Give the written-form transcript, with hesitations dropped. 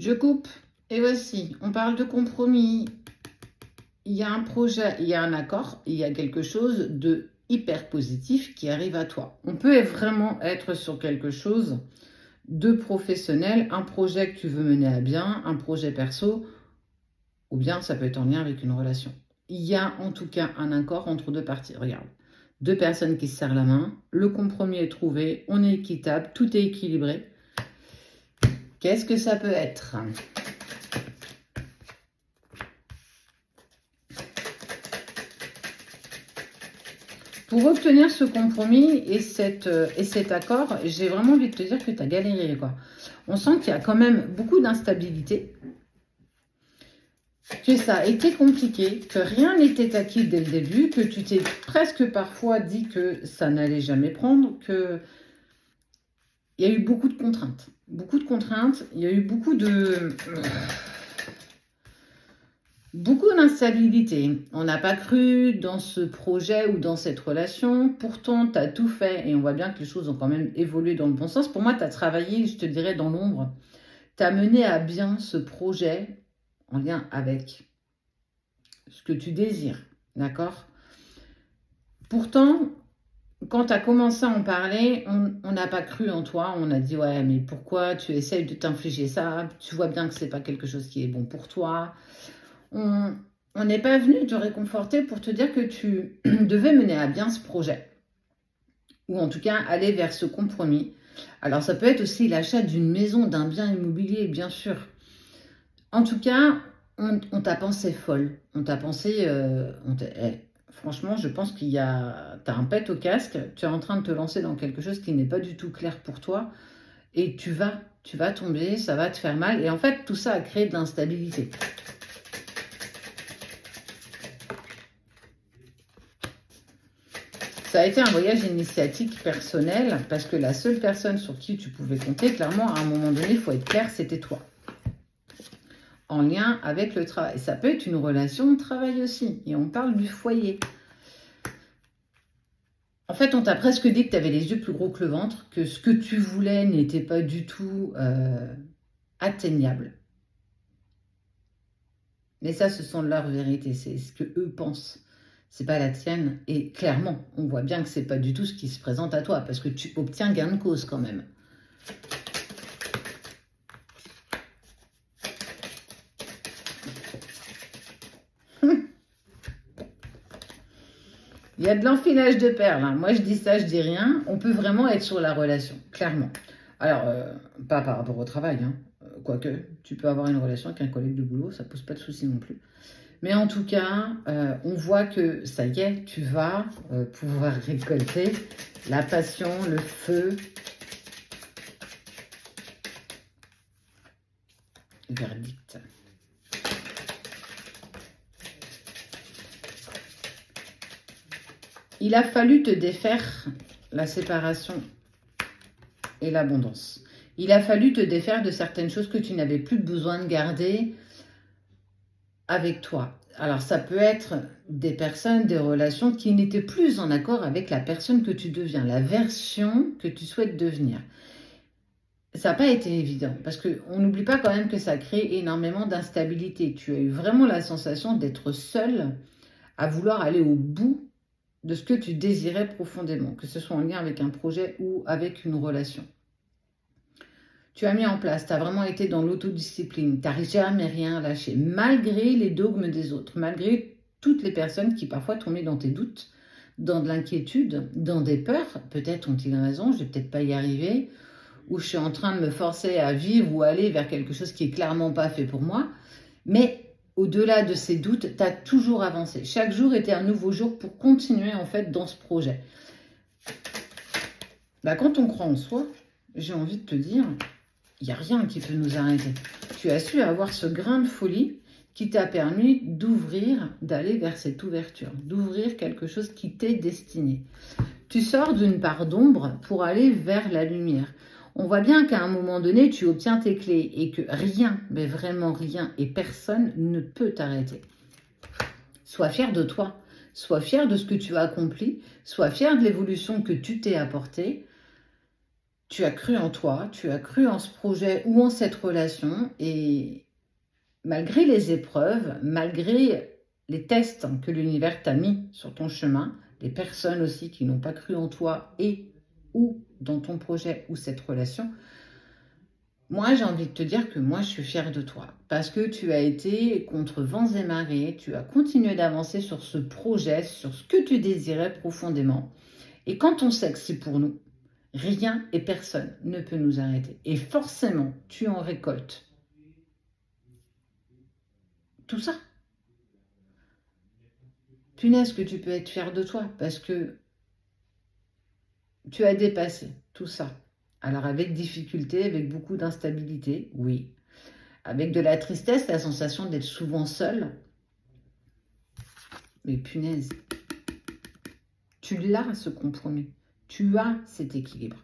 Je coupe. Et voici, on parle de compromis. Il y a un projet, il y a un accord, il y a quelque chose de hyper positif qui arrive à toi. On peut vraiment être sur quelque chose de professionnel, un projet que tu veux mener à bien, un projet perso, ou bien ça peut être en lien avec une relation. Il y a en tout cas un accord entre deux parties. Regarde, deux personnes qui se serrent la main, le compromis est trouvé, on est équitable, tout est équilibré. Qu'est-ce que ça peut être ? Pour obtenir ce compromis et cet accord, j'ai vraiment envie de te dire que tu as galéré, quoi. On sent qu'il y a quand même beaucoup d'instabilité, que ça a été compliqué, que rien n'était acquis dès le début, que tu t'es presque parfois dit que ça n'allait jamais prendre, que il y a eu beaucoup de contraintes. Beaucoup de contraintes, il y a eu beaucoup d'instabilité. On n'a pas cru dans ce projet ou dans cette relation. Pourtant, tu as tout fait et on voit bien que les choses ont quand même évolué dans le bon sens. Pour moi, tu as travaillé, je te dirais, dans l'ombre. Tu as mené à bien ce projet en lien avec ce que tu désires. D'accord ? Pourtant, quand tu as commencé à en parler, on n'a pas cru en toi. On a dit, ouais, mais pourquoi tu essayes de t'infliger ça ? Tu vois bien que ce n'est pas quelque chose qui est bon pour toi. On n'est pas venu te réconforter pour te dire que tu devais mener à bien ce projet. Ou en tout cas, aller vers ce compromis. Alors, ça peut être aussi l'achat d'une maison, d'un bien immobilier, bien sûr. En tout cas, on t'a pensé folle. On t'a pensé... franchement, je pense qu'il y a... Tu as un pet au casque. Tu es en train de te lancer dans quelque chose qui n'est pas du tout clair pour toi. Et tu vas tomber, ça va te faire mal. Et en fait, tout ça a créé de l'instabilité. Ça a été un voyage initiatique personnel parce que la seule personne sur qui tu pouvais compter, clairement, à un moment donné, il faut être clair, c'était toi. En lien avec le travail. Ça peut être une relation de travail aussi. Et on parle du foyer. En fait, on t'a presque dit que tu avais les yeux plus gros que le ventre, que ce que tu voulais n'était pas du tout atteignable. Mais ça, ce sont leurs vérités. C'est ce que eux pensent. C'est pas la tienne. Et clairement, on voit bien que c'est pas du tout ce qui se présente à toi, parce que tu obtiens gain de cause quand même. Il y a de l'enfilage de perles. Hein. Moi, je dis ça, je dis rien. On peut vraiment être sur la relation, clairement. Alors, pas par rapport au travail. Hein. Quoique, tu peux avoir une relation avec un collègue de boulot, ça pose pas de souci non plus. Mais en tout cas, on voit que ça y est, tu vas pouvoir récolter la passion, le feu. Verdict. Il a fallu te défaire la séparation et l'abondance. Il a fallu te défaire de certaines choses que tu n'avais plus besoin de garder avec toi. Alors, ça peut être des personnes, des relations qui n'étaient plus en accord avec la personne que tu deviens, la version que tu souhaites devenir. Ça n'a pas été évident, parce qu'on n'oublie pas quand même que ça crée énormément d'instabilité. Tu as eu vraiment la sensation d'être seul à vouloir aller au bout de ce que tu désirais profondément, que ce soit en lien avec un projet ou avec une relation. Tu as mis en place, tu as vraiment été dans l'autodiscipline, tu n'as jamais rien lâché, malgré les dogmes des autres, malgré toutes les personnes qui parfois t'ont mis dans tes doutes, dans de l'inquiétude, dans des peurs. Peut-être ont-ils raison, je ne vais peut-être pas y arriver, ou je suis en train de me forcer à vivre ou aller vers quelque chose qui n'est clairement pas fait pour moi. Mais au-delà de ces doutes, tu as toujours avancé. Chaque jour était un nouveau jour pour continuer en fait dans ce projet. Quand on croit en soi, j'ai envie de te dire, il n'y a rien qui peut nous arrêter. Tu as su avoir ce grain de folie qui t'a permis d'ouvrir, d'aller vers cette ouverture, d'ouvrir quelque chose qui t'est destiné. Tu sors d'une part d'ombre pour aller vers la lumière. On voit bien qu'à un moment donné, tu obtiens tes clés et que rien, mais vraiment rien et personne ne peut t'arrêter. Sois fier de toi, sois fier de ce que tu as accompli, sois fier de l'évolution que tu t'es apportée. Tu as cru en toi, tu as cru en ce projet ou en cette relation et malgré les épreuves, malgré les tests que l'univers t'a mis sur ton chemin, les personnes aussi qui n'ont pas cru en toi et ou dans ton projet ou cette relation, moi j'ai envie de te dire que moi je suis fière de toi parce que tu as été contre vents et marées, tu as continué d'avancer sur ce projet, sur ce que tu désirais profondément. Et quand on sait que c'est pour nous, rien et personne ne peut nous arrêter. Et forcément, tu en récoltes tout ça. Punaise que tu peux être fier de toi parce que tu as dépassé tout ça. Alors avec difficulté, avec beaucoup d'instabilité, oui. Avec de la tristesse, la sensation d'être souvent seul. Mais punaise, tu l'as ce compromis. Tu as cet équilibre.